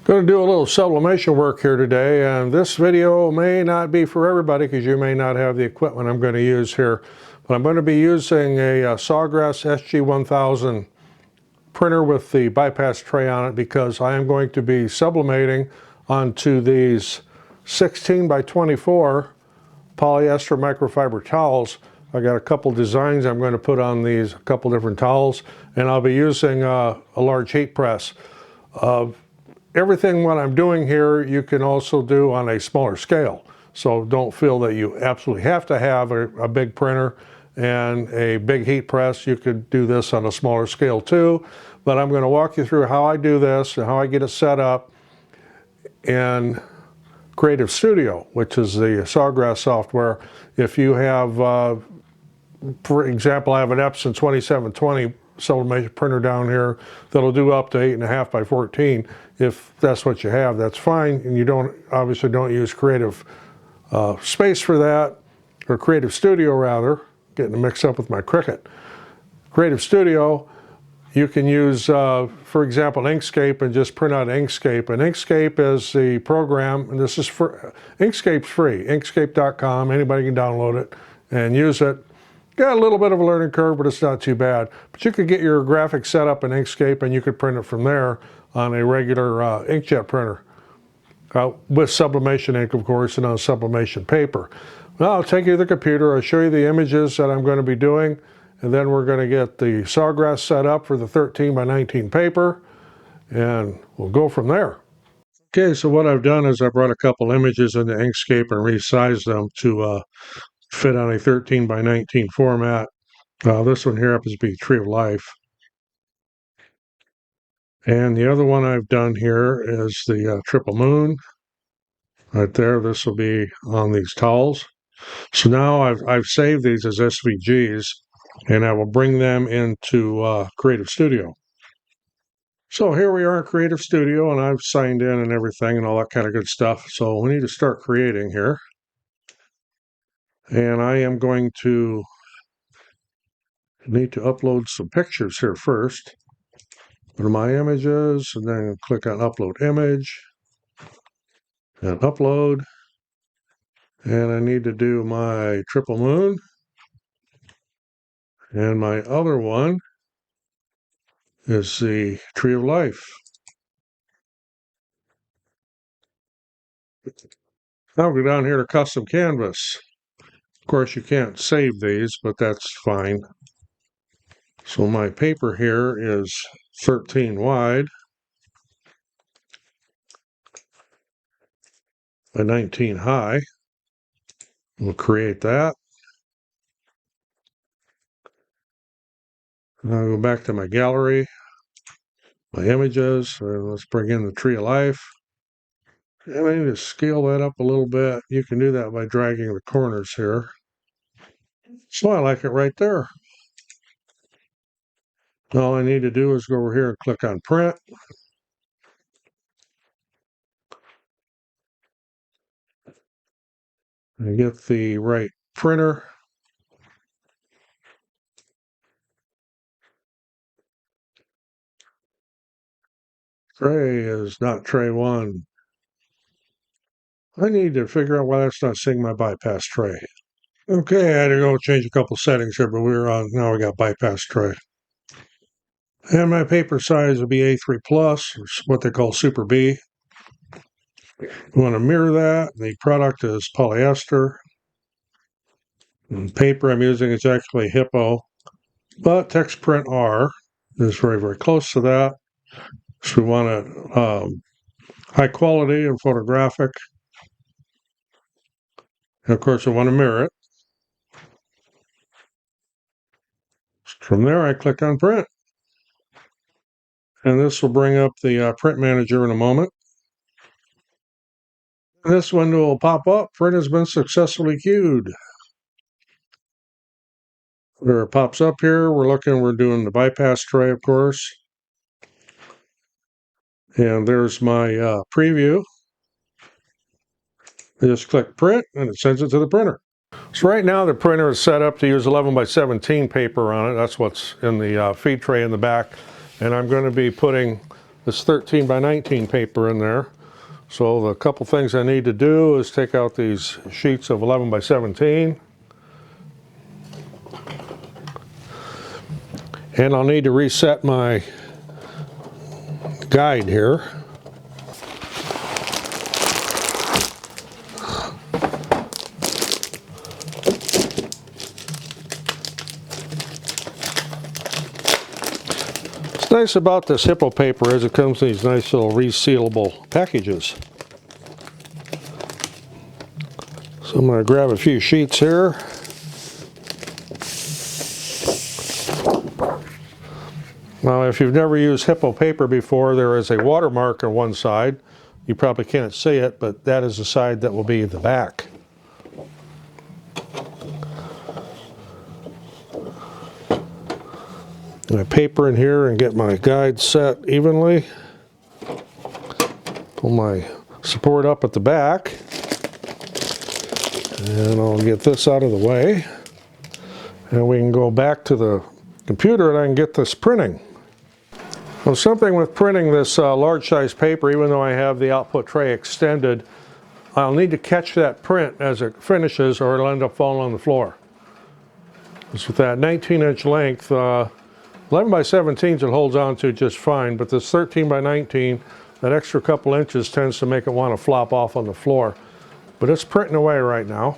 Going to do a little sublimation work here today, and this video may not be for everybody because you may not have the equipment I'm going to use here, but I'm going to be using a Sawgrass SG1000 printer with the bypass tray on it because I am going to be sublimating onto these 16 by 24 polyester microfiber towels. I got a couple designs I'm going to put on these, a couple different towels, and I'll be using a large heat press. Everything what I'm doing here you can also do on a smaller scale, so don't feel that you absolutely have to have a big printer and a big heat press. You could do this on a smaller scale too, but I'm going to walk you through how I do this and how I get it set up in Creative Studio, which is the Sawgrass software. If you have, for example, I have an Epson 2720 sublimation printer down here that'll do up to 8.5 by 14. If that's what you have, that's fine, and you obviously don't use Creative Space for that, or Creative Studio rather, getting mixed up with my Cricut. Creative Studio, you can use, for example, Inkscape and just print out Inkscape. And Inkscape is the program, and this is for, Inkscape's free, inkscape.com, anybody can download it and use it. Got a little bit of a learning curve, but it's not too bad. But you could get your graphics set up in Inkscape and you could print it from there on a regular inkjet printer. With sublimation ink, of course, and on sublimation paper. Well, I'll take you to the computer, I'll show you the images that I'm going to be doing, and then we're going to get the Sawgrass set up for the 13 by 19 paper, and we'll go from there. Okay, so what I've done is I brought a couple images into Inkscape and resized them to fit on a 13 by 19 format. This one here happens to be Tree of Life. And the other one I've done here is the triple moon. Right there, this will be on these towels. So now I've saved these as SVGs, and I will bring them into Creative Studio. So here we are in Creative Studio, and I've signed in and everything and all that kind of good stuff. So we need to start creating here. And I am going to need to upload some pictures here first. Go to my images and then click on upload image and upload. And I need to do my triple moon. And my other one is the Tree of Life. Now we'll go down here to custom canvas. Of course, you can't save these, but that's fine. So my paper here is 13 wide by 19 high. We'll create that. I'll go back to my gallery, my images, and let's bring in the Tree of Life. And I need to scale that up a little bit. You can do that by dragging the corners here. So I like it right there. All I need to do is go over here and click on print. And get the right printer. Tray is not tray 1. I need to figure out why that's not seeing my bypass tray. Okay, I had to go change a couple settings here, but we're on, now we got bypass tray. And my paper size will be A3 plus, or what they call Super B. You want to mirror that. The product is polyester. And paper I'm using is actually Hippo, but Text Print R is very, very close to that. So we want it high quality and photographic. And of course, I want to mirror it. From there, I click on print. And this will bring up the print manager in a moment. This window will pop up. Print has been successfully queued. There it pops up here. We're doing the bypass tray, of course. And there's my preview. I just click print and it sends it to the printer. So right now the printer is set up to use 11 by 17 paper on it. That's what's in the feed tray in the back. And I'm going to be putting this 13 by 19 paper in there. So the couple things I need to do is take out these sheets of 11 by 17. And I'll need to reset my guide here. What's nice about this Hippo paper is it comes in these nice little resealable packages. So I'm going to grab a few sheets here. Now, if you've never used Hippo paper before, there is a watermark on one side. You probably can't see it, but that is the side that will be the back. My paper in here and get my guide set evenly. Pull my support up at the back. And I'll get this out of the way. And we can go back to the computer and I can get this printing. Well, something with printing this large size paper, even though I have the output tray extended, I'll need to catch that print as it finishes or it'll end up falling on the floor. Just with that 19-inch length, 11 by 17s it holds on to just fine, but this 13 by 19, that extra couple inches tends to make it want to flop off on the floor. But it's printing away right now.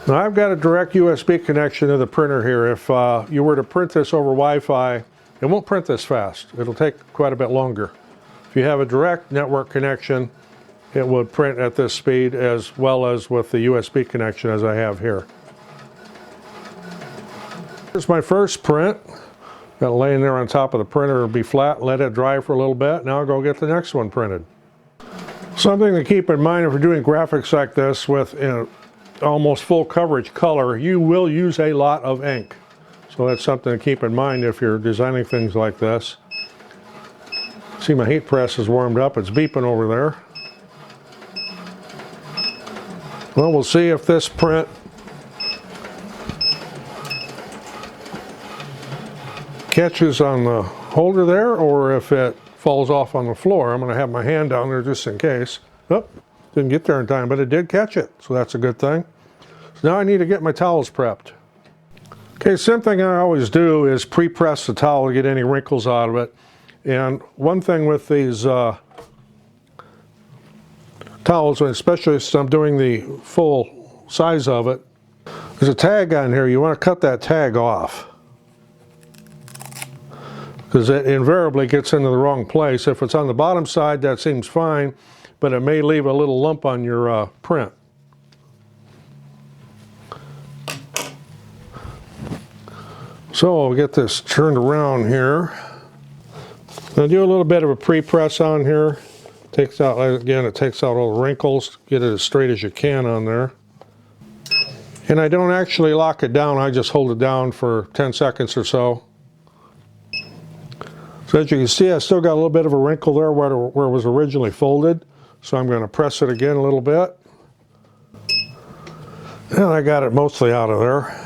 Now I've got a direct USB connection to the printer here. If you were to print this over Wi-Fi, it won't print this fast. It'll take quite a bit longer. If you have a direct network connection, it would print at this speed as well as with the USB connection as I have here. Here's my first print. Got it laying there on top of the printer. It'll be flat, let it dry for a little bit. Now I'll go get the next one printed. Something to keep in mind if you're doing graphics like this with almost full coverage color, you will use a lot of ink. So that's something to keep in mind if you're designing things like this. See, my heat press is warmed up. It's beeping over there. Well, we'll see if this print catches on the holder there or if it falls off on the floor. I'm going to have my hand down there just in case. Oh, didn't get there in time, but it did catch it, so that's a good thing. So now I need to get my towels prepped. Okay, same thing I always do is pre-press the towel to get any wrinkles out of it. And one thing with these towels, especially since I'm doing the full size of it, there's a tag on here. You want to cut that tag off, because it invariably gets into the wrong place. If it's on the bottom side, that seems fine, but it may leave a little lump on your print. So I'll get this turned around here. I'll do a little bit of a pre-press on here. Takes out, again, it takes out all the wrinkles. Get it as straight as you can on there. And I don't actually lock it down. I just hold it down for 10 seconds or so. So as you can see, I still got a little bit of a wrinkle there where it was originally folded. So I'm going to press it again a little bit. And I got it mostly out of there.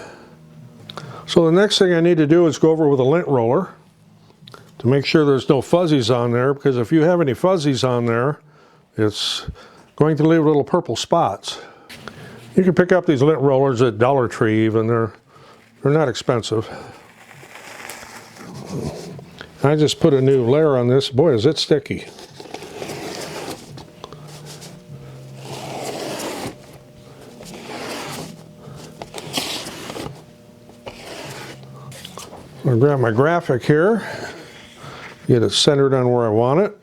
So the next thing I need to do is go over with a lint roller to make sure there's no fuzzies on there, because if you have any fuzzies on there, it's going to leave little purple spots. You can pick up these lint rollers at Dollar Tree even. They're not expensive. I just put a new layer on this. Boy, is it sticky. I'm going to grab my graphic here, get it centered on where I want it.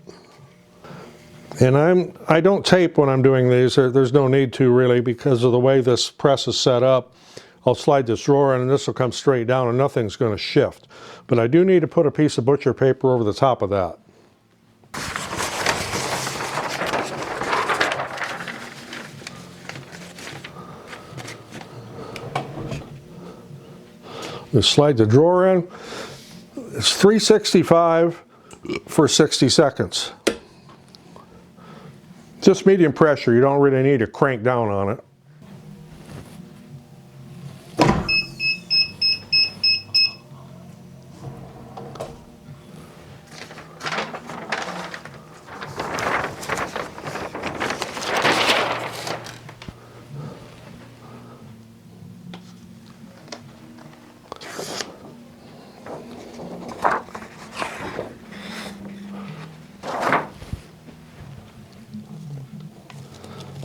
And I don't tape when I'm doing these. There's no need to really, because of the way this press is set up. I'll slide this drawer in and this will come straight down and nothing's going to shift. But I do need to put a piece of butcher paper over the top of that. Just slide the drawer in. It's 365 for 60 seconds. Just medium pressure. You don't really need to crank down on it.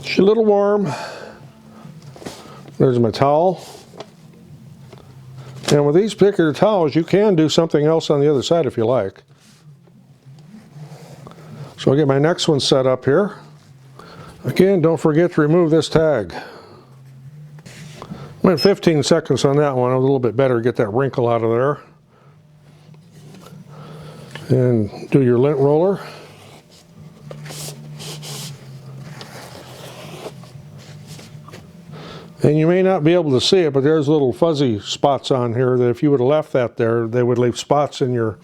It's a little warm. There's my towel. And with these particular towels, you can do something else on the other side if you like. So I'll get my next one set up here. Again, don't forget to remove this tag. Went 15 seconds on that one. A little bit better to get that wrinkle out of there. And do your lint roller. And you may not be able to see it, but there's little fuzzy spots on here that if you would have left that there, they would leave spots in your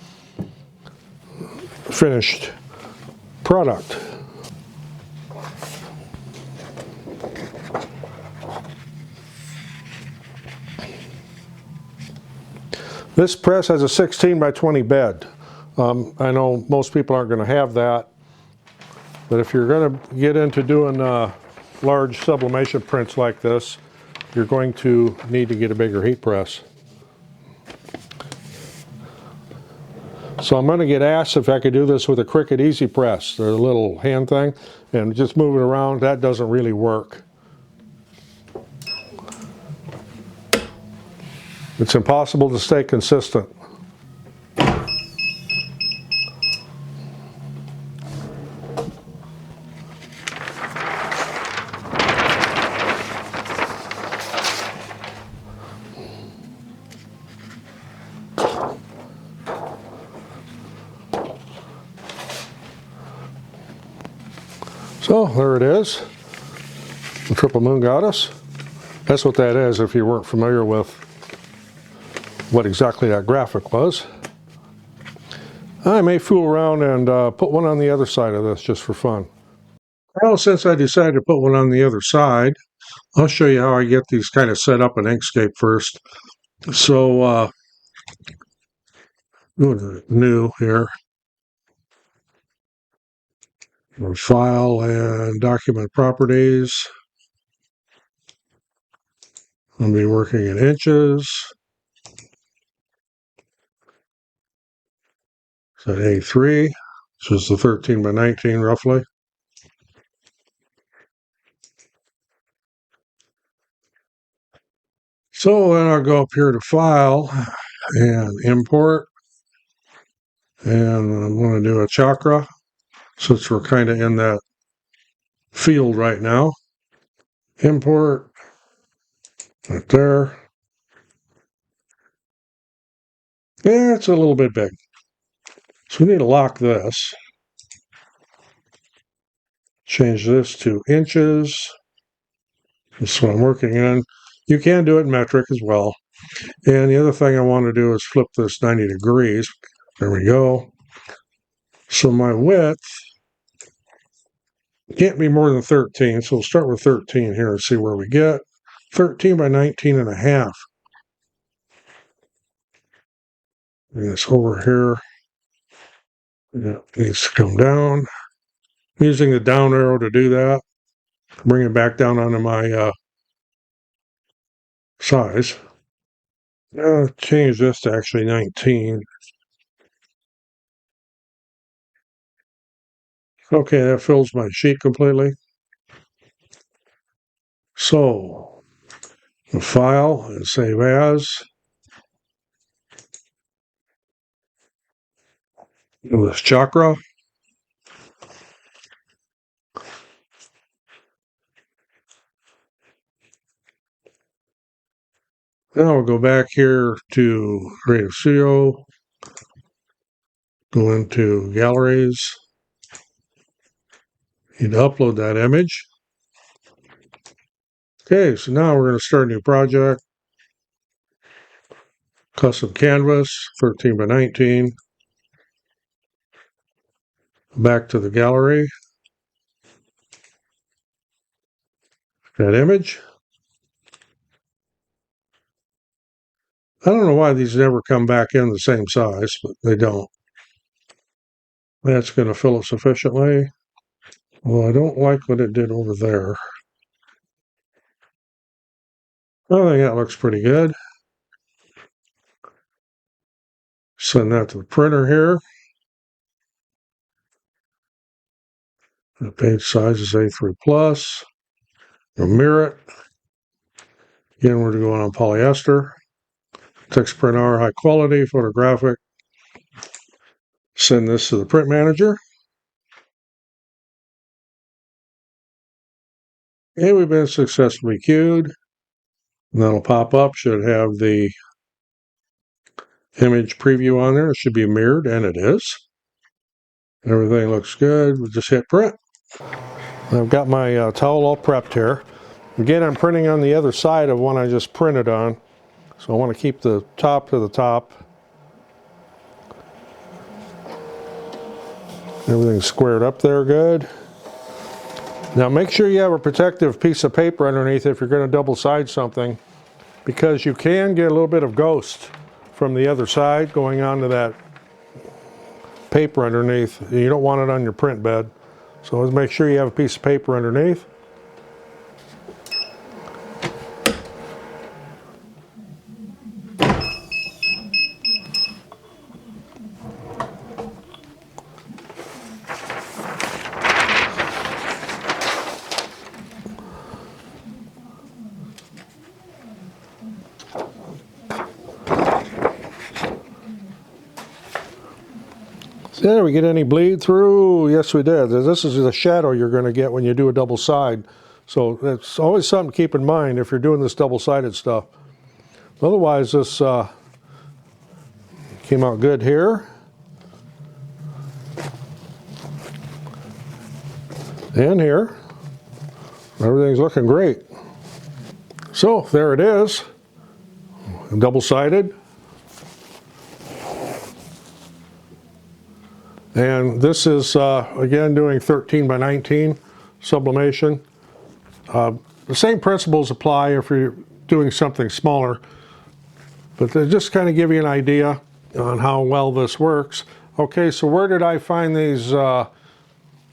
finished product. This press has a 16 by 20 bed. I know most people aren't going to have that, but if you're going to get into doing large sublimation prints like this, you're going to need to get a bigger heat press. So I'm going to get asked if I could do this with a Cricut Easy Press, the little hand thing, and just move it around. That doesn't really work. It's impossible to stay consistent. So there it is, the Triple Moon Goddess. That's what that is if you weren't familiar with what exactly that graphic was. I may fool around and put one on the other side of this just for fun. Well, since I decided to put one on the other side, I'll show you how I get these kind of set up in Inkscape first. So, go to New here. File and Document Properties. I'll be working in inches. So A3, which is the 13 by 19 roughly. So then I'll go up here to File and Import. And I'm going to do a chakra, since we're kind of in that field right now. Import, right there. Yeah, it's a little bit big. So we need to lock this. Change this to inches. That's what I'm working in. You can do it in metric as well. And the other thing I want to do is flip this 90 degrees. There we go. So my width can't be more than 13. So we'll start with 13 here and see where we get. 13 by 19 and a half. Bring this over here. Yeah, it needs to come down. I'm using the down arrow to do that. Bring it back down onto my size. Now change this to actually 19. Okay, that fills my sheet completely. So, the file and save as. Do this chakra. Now we'll go back here to Creative Studio. Go into Galleries. Need to upload that image. Okay, so now we're going to start a new project. Custom canvas, 13 by 19. Back to the gallery. That image. I don't know why these never come back in the same size, but they don't. That's going to fill it sufficiently. Well, I don't like what it did over there. I think that looks pretty good. Send that to the printer here. The page size is A3 plus. We'll mirror it. Again, we're going on polyester. Text print R, high quality, photographic. Send this to the print manager. And we've been successfully queued. And that'll pop up, should have the image preview on there. It should be mirrored, and it is. Everything looks good. We'll just hit print. I've got my towel all prepped here. Again, I'm printing on the other side of one I just printed on. So I want to keep the top to the top. Everything's squared up there good. Now make sure you have a protective piece of paper underneath if you're going to double side something, because you can get a little bit of ghost from the other side going onto that paper underneath. You don't want it on your print bed. So let's make sure you have a piece of paper underneath. Did we get any bleed through? Yes, we did. This is the shadow you're going to get when you do a double side. So it's always something to keep in mind if you're doing this double-sided stuff. Otherwise, this came out good here. And here. Everything's looking great. So there it is. Double-sided. And this is, again, doing 13 by 19 sublimation. The same principles apply if you're doing something smaller, but they just kind of give you an idea on how well this works. Okay, so where did I find these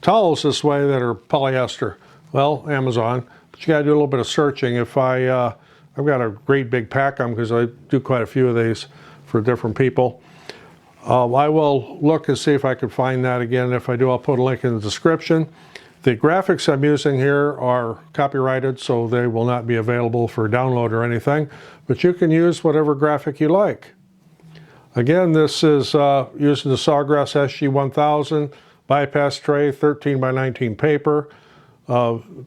towels this way that are polyester? Well, Amazon, but you got to do a little bit of searching. If I've got a great big pack of them because I do quite a few of these for different people. I will look and see if I can find that again. If I do, I'll put a link in the description. The graphics I'm using here are copyrighted, so they will not be available for download or anything, but you can use whatever graphic you like. Again, this is using the Sawgrass SG-1000 bypass tray, 13 by 19 paper.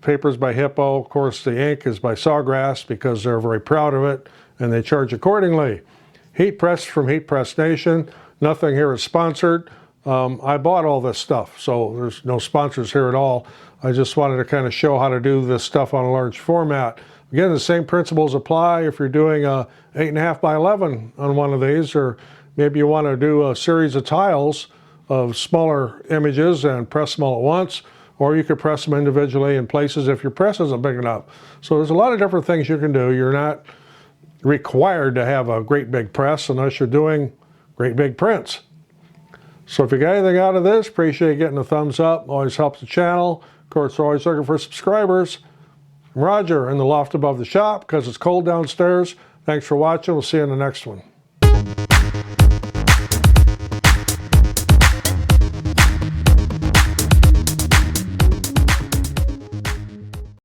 Paper's by Hippo. Of course, the ink is by Sawgrass because they're very proud of it, and they charge accordingly. Heat press from Heat Press Nation. Nothing here is sponsored. I bought all this stuff, so there's no sponsors here at all. I just wanted to kind of show how to do this stuff on a large format. Again, the same principles apply if you're doing a 8.5 by 11 on one of these, or maybe you want to do a series of tiles of smaller images and press them all at once, or you could press them individually in places if your press isn't big enough. So there's a lot of different things you can do. You're not required to have a great big press unless you're doing great big prints. So if you got anything out of this, appreciate getting a thumbs up. Always helps the channel. Of course, we're always looking for subscribers. I'm Roger in the loft above the shop because it's cold downstairs. Thanks for watching. We'll see you in the next one.